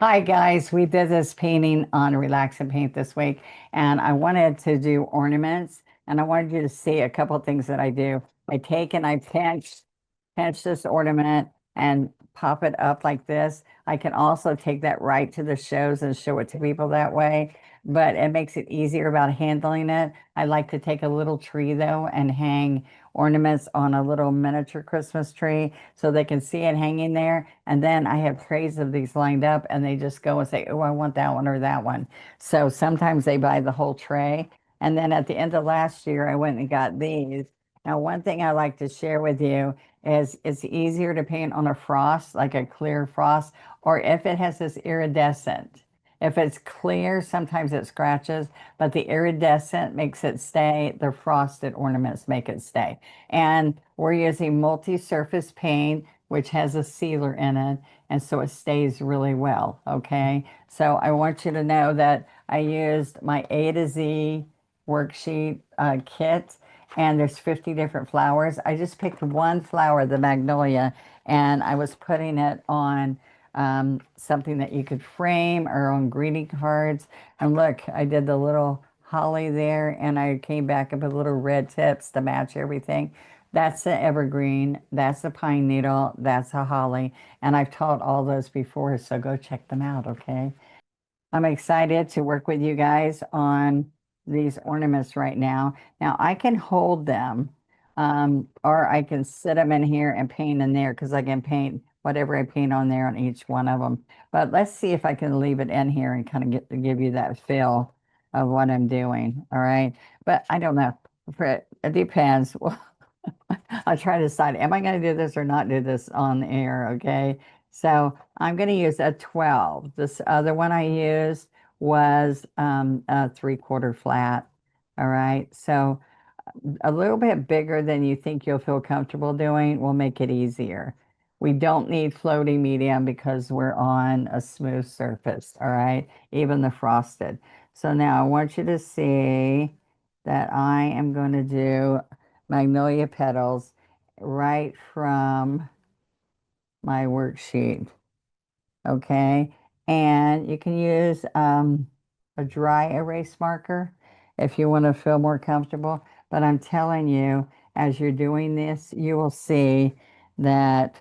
Hi guys, we did this painting on Relax and Paint this week, and I wanted to do ornaments, and I wanted you to see a couple of things that I do. I take and I pinch this ornament and pop it up like this. I can also take that right to the shows and show it to people that way, but it makes it easier about handling it. I like to take a little tree though and hang ornaments on a little miniature Christmas tree so they can see it hanging there. And then I have trays of these lined up and they just go and say, oh, I want that one or that one. So sometimes they buy the whole tray. And then at the end of last year, I went and got these. Now, one thing I like to share with you is it's easier to paint on a frost, like a clear frost, or if it has this iridescent. If it's clear, sometimes it scratches, but the iridescent makes it stay. The frosted ornaments make it stay. And we're using multi-surface paint, which has a sealer in it, and so it stays really well, okay? So I want you to know that I used my A to Z worksheet kit, and there's 50 different flowers. I just picked one flower, the Magnolia, and I was putting it on something that you could frame or on greeting cards. And look, I did the little holly there, and I came back up with little red tips to match everything. That's the evergreen, that's the pine needle, that's a holly, and I've taught all those before, so go check them out, okay? I'm excited to work with you guys on these ornaments right now. Now I can hold them, or I can sit them in here and paint in there because I can paint whatever I paint on there on each one of them. But let's see if I can leave it in here and kind of get to give you that feel of what I'm doing. All right. But I don't know. It depends. I'll try to decide, am I going to do this or not do this on air? Okay. So I'm going to use a 12. This other one I used was a 3/4 flat. All right. So a little bit bigger than you think you'll feel comfortable doing will make it easier. We don't need floating medium because we're on a smooth surface. All right. Even the frosted. So now I want you to see that I am going to do Magnolia petals right from my worksheet. Okay. And you can use a dry erase marker if you want to feel more comfortable. But I'm telling you, as you're doing this, you will see that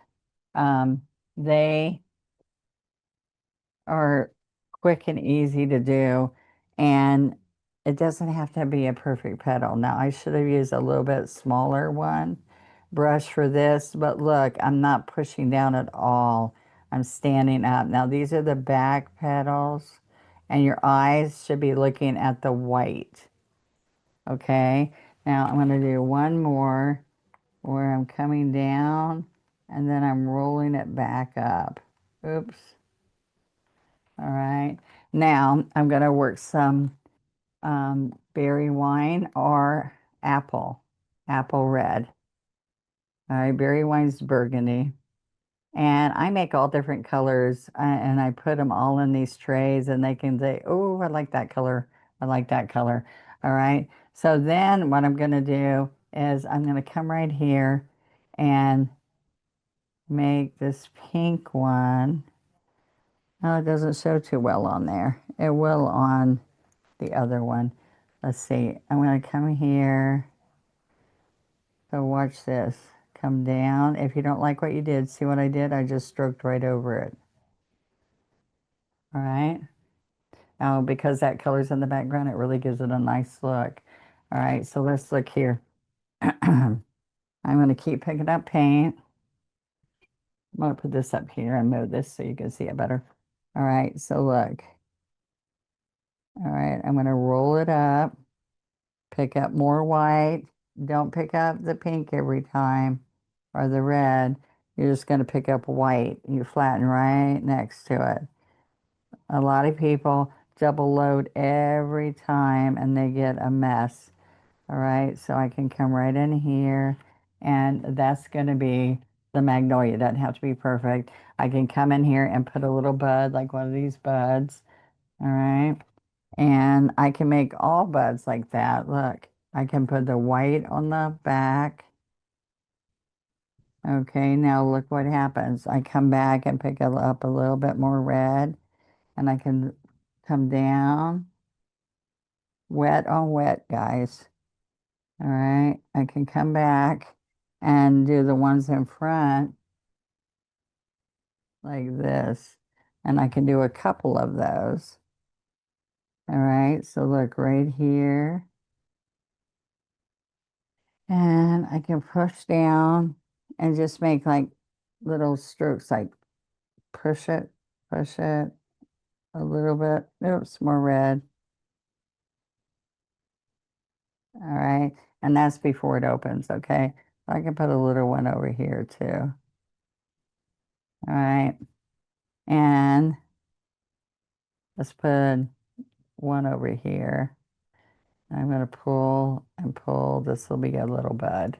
um, they are quick and easy to do, and it doesn't have to be a perfect petal. Now, I should have used a little bit smaller one brush for this, but look, I'm not pushing down at all. I'm standing up. Now, these are the back petals, and your eyes should be looking at the white. Okay, now I'm going to do one more where I'm coming down and then I'm rolling it back up. Oops. All right. Now I'm going to work some berry wine or apple red. All right, berry wine's burgundy. And I make all different colors and I put them all in these trays and they can say, oh, I like that color. I like that color. All right. So then what I'm going to do is I'm going to come right here and make this pink one. Oh, it doesn't show too well on there. It will on the other one. Let's see. I'm going to come here. So watch this. Come down. If you don't like what you did, see what I did? I just stroked right over it. All right. Now, because that color's in the background, it really gives it a nice look. All right, so let's look here. I'm going to keep picking up paint. I'm going to put this up here and move this so you can see it better. All right, so look. All right, I'm going to roll it up, pick up more white. Don't pick up the pink every time or the red. You're just going to pick up white. You flatten right next to it. A lot of people double load every time and they get a mess. All right, so I can come right in here and that's going to be the magnolia. It doesn't have to be perfect. I can come in here and put a little bud, like one of these buds. All right. And I can make all buds like that. Look, I can put the white on the back. Okay, now look what happens. I come back and pick it up a little bit more red, and I can come down, wet on wet, guys. All right, I can come back and do the ones in front like this, and I can do a couple of those. All right, so look right here, and I can push down and just make like little strokes, like push it a little bit. Oops, more red. All right, and that's before it opens, okay? I can put a little one over here too. All right, and let's put one over here. I'm going to pull and pull. This will be a little bud.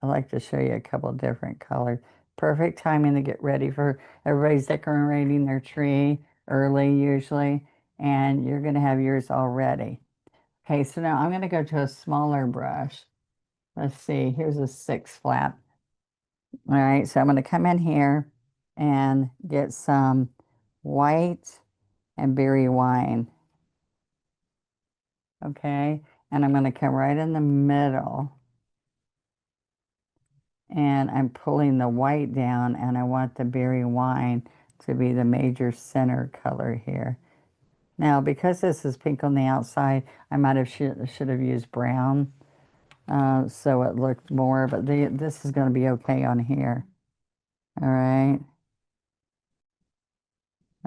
I like to show you a couple different colors. Perfect timing to get ready for everybody's decorating their tree early usually, and you're going to have yours all ready. Okay, so now I'm going to go to a smaller brush. Let's see, here's a 6 flat. All right, so I'm going to come in here and get some white and berry wine. Okay, and I'm going to come right in the middle and I'm pulling the white down and I want the berry wine to be the major center color here. Now, because this is pink on the outside, I might have should have used brown so it looked more, but this is going to be okay on here. All right.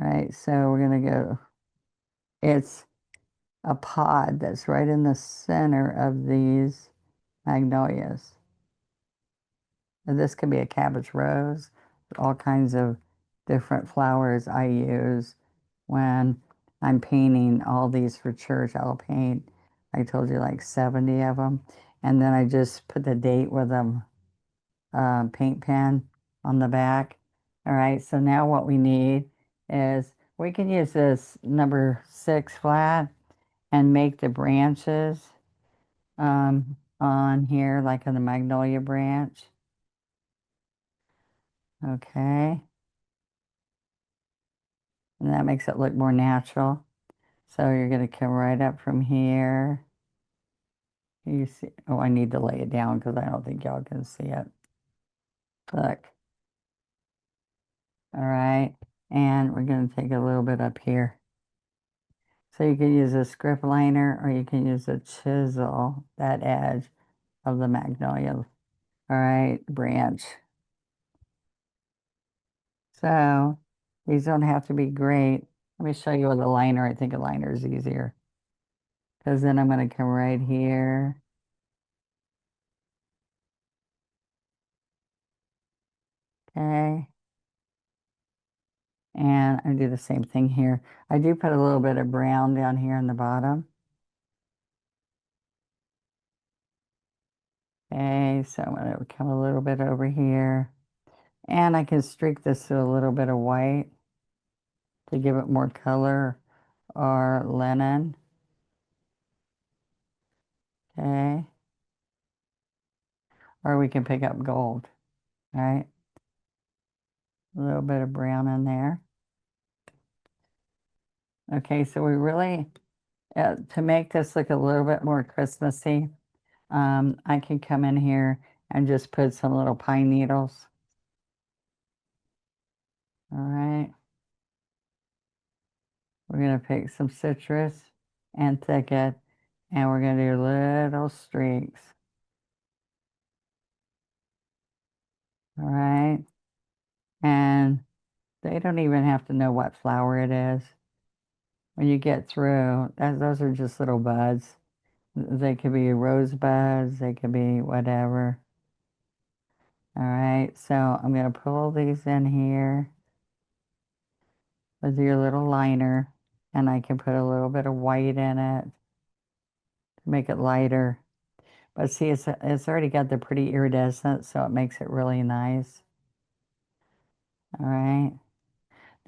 All right, so we're going to go. It's a pod that's right in the center of these magnolias. And this could be a cabbage rose, all kinds of different flowers I use when I'm painting all these for church. I'll paint, I told you, like 70 of them. And then I just put the date with a paint pen on the back. All right, so now what we need is we can use this number 6 flat and make the branches on here, like on the magnolia branch. Okay. And that makes it look more natural. So you're going to come right up from here. You see, oh, I need to lay it down because I don't think y'all can see it. Look. All right. And we're going to take a little bit up here. So you can use a script liner or you can use a chisel, that edge of the magnolia. All right, branch. So these don't have to be great. Let me show you with a liner. I think a liner is easier. Because then I'm going to come right here. Okay. And I do the same thing here. I do put a little bit of brown down here in the bottom. Okay, so I'm going to come a little bit over here. And I can streak this to a little bit of white to give it more color or linen. Okay. Or we can pick up gold. All right. A little bit of brown in there. Okay, so we really, to make this look a little bit more Christmassy, I can come in here and just put some little pine needles. All right. We're going to pick some citrus and thicket, and we're going to do little streaks. All right. And they don't even have to know what flower it is. When you get through, those are just little buds. They could be rosebuds, they could be whatever. All right, so I'm going to pull these in here with your little liner, and I can put a little bit of white in it to make it lighter. But see, it's already got the pretty iridescent, so it makes it really nice. All right.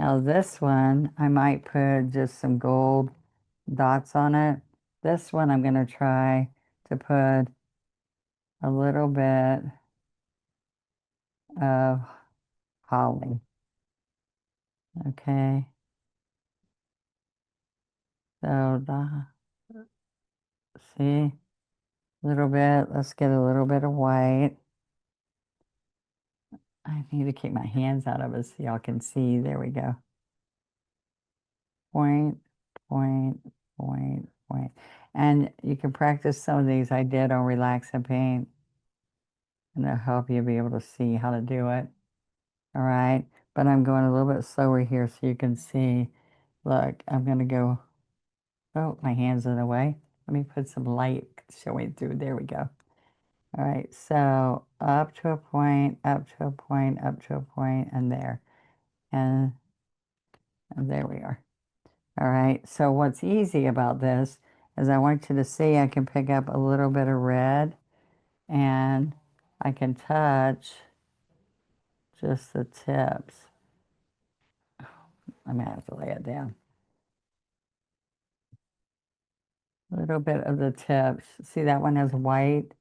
Now this one, I might put just some gold dots on it. This one, I'm going to try to put a little bit of holly. Okay. So, see, a little bit. Let's get a little bit of white. I need to keep my hands out of it so y'all can see. There we go. Point, point, point, point. And you can practice some of these I did on Relax and Paint, and they'll help you be able to see how to do it. All right. But I'm going a little bit slower here so you can see. Look, I'm going to go. Oh, my hand's in the way. Let me put some light showing through. There we go. All right, so up to a point, up to a point, up to a point, and there. And, and there we are. All right, so what's easy about this is I want you to see I can pick up a little bit of red and I can touch just the tips. I'm gonna have to lay it down. A little bit of the tips. See, that one has white,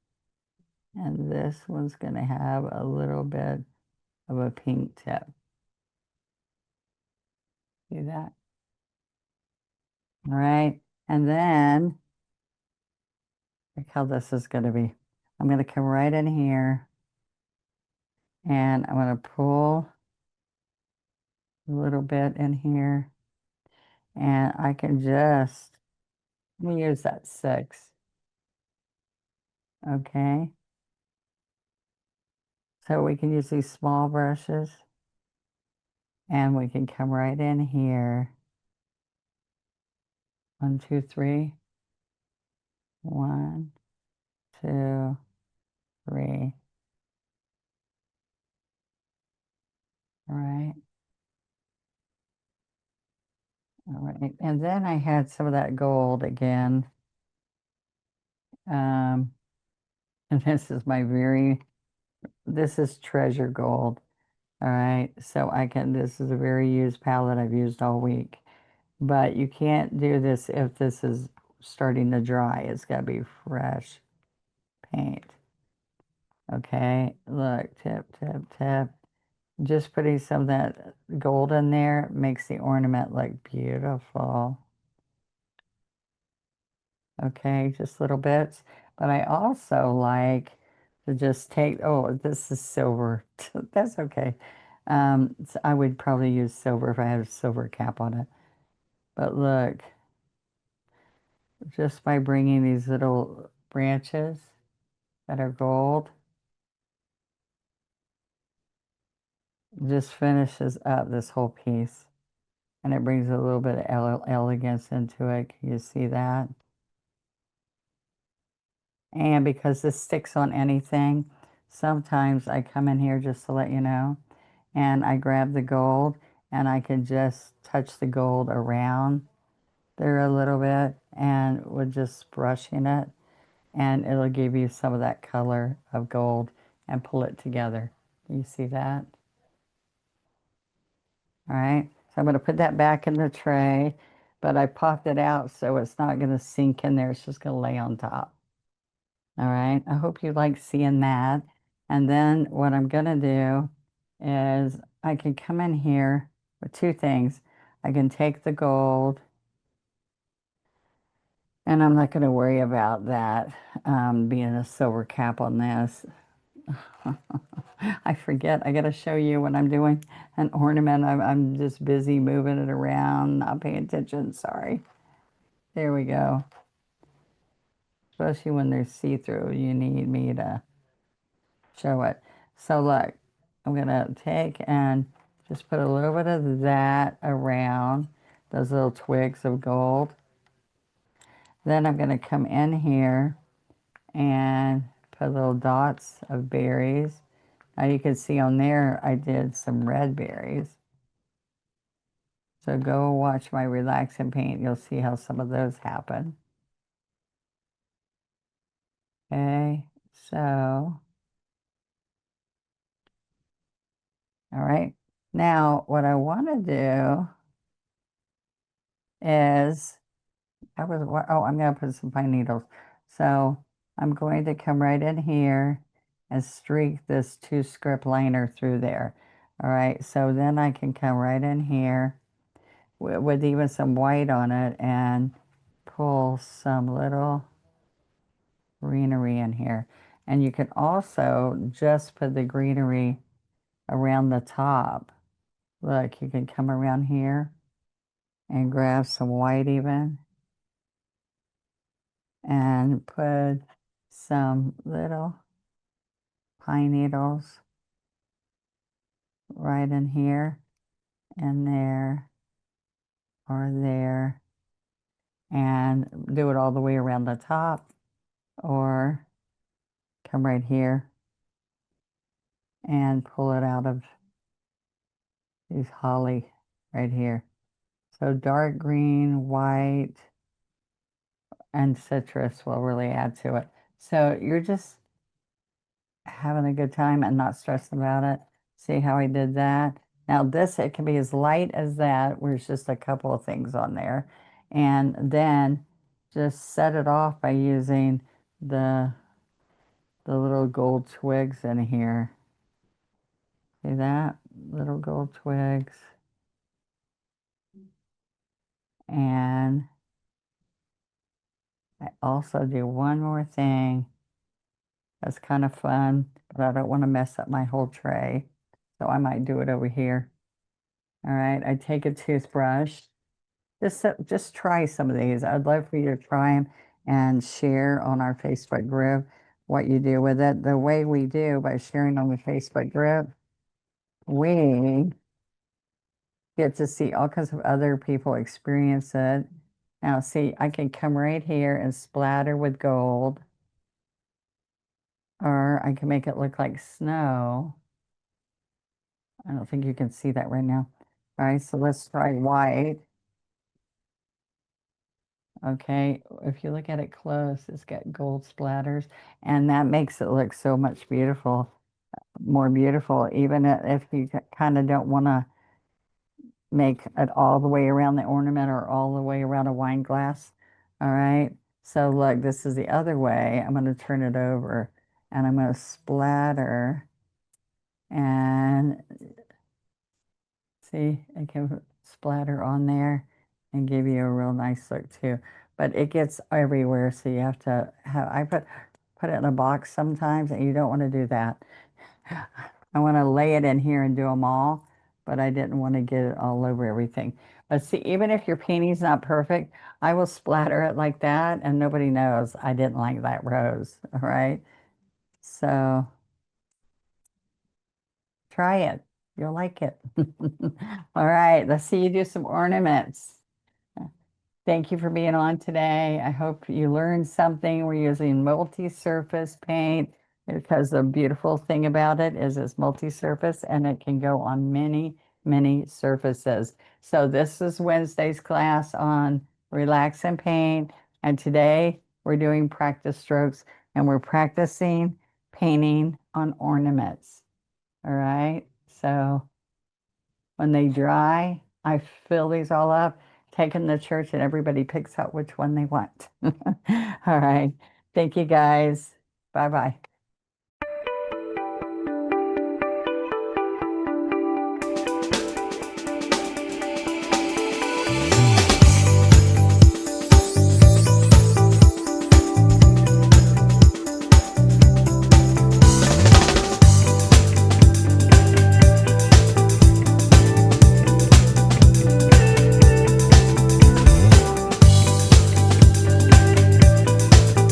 and this one's gonna have a little bit of a pink tip. See that? All right, and then look how this is going to be. I'm going to come right in here and I'm going to pull a little bit in here and I can just, let me use that 6. Okay. So we can use these small brushes and we can come right in here. 1, 2, 3. 1, 2, 3. All right. All right. And then I had some of that gold again. And this is this is treasure gold. All right, so this is a very used palette I've used all week. But you can't do this if this is starting to dry. It's got to be fresh paint. Okay, look, tip, tip, tip. Just putting some of that gold in there makes the ornament look beautiful. Okay, just little bits. But I also like to just take, oh, this is silver. That's okay. So I would probably use silver if I had a silver cap on it. But look, just by bringing these little branches that are gold, just finishes up this whole piece. And it brings a little bit of elegance into it. Can you see that? And because this sticks on anything, sometimes I come in here just to let you know, and I grab the gold and I can just touch the gold around there a little bit and with just brushing it, and it'll give you some of that color of gold and pull it together. Do you see that? All right, so I'm going to put that back in the tray, but I popped it out so it's not going to sink in there. It's just going to lay on top. All right, I hope you like seeing that. And then what I'm going to do is I can come in here with 2 things. I can take the gold, and I'm not going to worry about that being a silver cap on this. I forget. I got to show you when I'm doing an ornament. I'm just busy moving it around, not paying attention. Sorry. There we go. Especially when they're see-through, you need me to show it. So look, I'm going to take and just put a little bit of that around those little twigs of gold. Then I'm going to come in here and put little dots of berries. Now you can see on there I did some red berries. So go watch my Relax and Paint. You'll see how some of those happen. Okay, so, all right. Now, what I want to do is, oh, I'm going to put some pine needles. So I'm going to come right in here and streak this 2 script liner through there. All right, so then I can come right in here with even some white on it and pull some little greenery in here. And you can also just put the greenery around the top. Look, you can come around here and grab some white even and put some little pine needles right in here and there or there and do it all the way around the top or come right here and pull it out of these holly right here. So dark green, white, and citrus will really add to it. So you're just having a good time and not stressing about it. See how I did that? Now this, it can be as light as that, where it's just a couple of things on there. And then just set it off by using the the little gold twigs in here. See that? Little gold twigs. And I also do one more thing that's kind of fun, but I don't want to mess up my whole tray. So I might do it over here. All right, I take a toothbrush. Just try some of these. I'd love for you to try them and share on our Facebook group what you do with it. The way we do by sharing on the Facebook group, we get to see all kinds of other people experience it. Now, see, I can come right here and splatter with gold, or I can make it look like snow. I don't think you can see that right now. All right, so let's try white. Okay, if you look at it close, it's got gold splatters, and that makes it look so much beautiful, more beautiful, even if you kind of don't want to make it all the way around the ornament or all the way around a wine glass. All right, so look, this is the other way. I'm going to turn it over, and I'm going to splatter, and see, I can splatter on there and give you a real nice look too. But it gets everywhere, so you have to have, I put it in a box sometimes, and you don't want to do that. I want to lay it in here and do them all, but I didn't want to get it all over everything. But see, even if your painting's not perfect, I will splatter it like that, and nobody knows I didn't like that rose, all right? So try it. You'll like it. All right, let's see you do some ornaments. Thank you for being on today. I hope you learned something. We're using multi-surface paint because the beautiful thing about it is it's multi-surface and it can go on many, many surfaces. So this is Wednesday's class on Relax and Paint. And today we're doing practice strokes and we're practicing painting on ornaments. All right. So when they dry, I fill these all up, take them to church, and everybody picks out which one they want. All right. Thank you guys. Bye bye.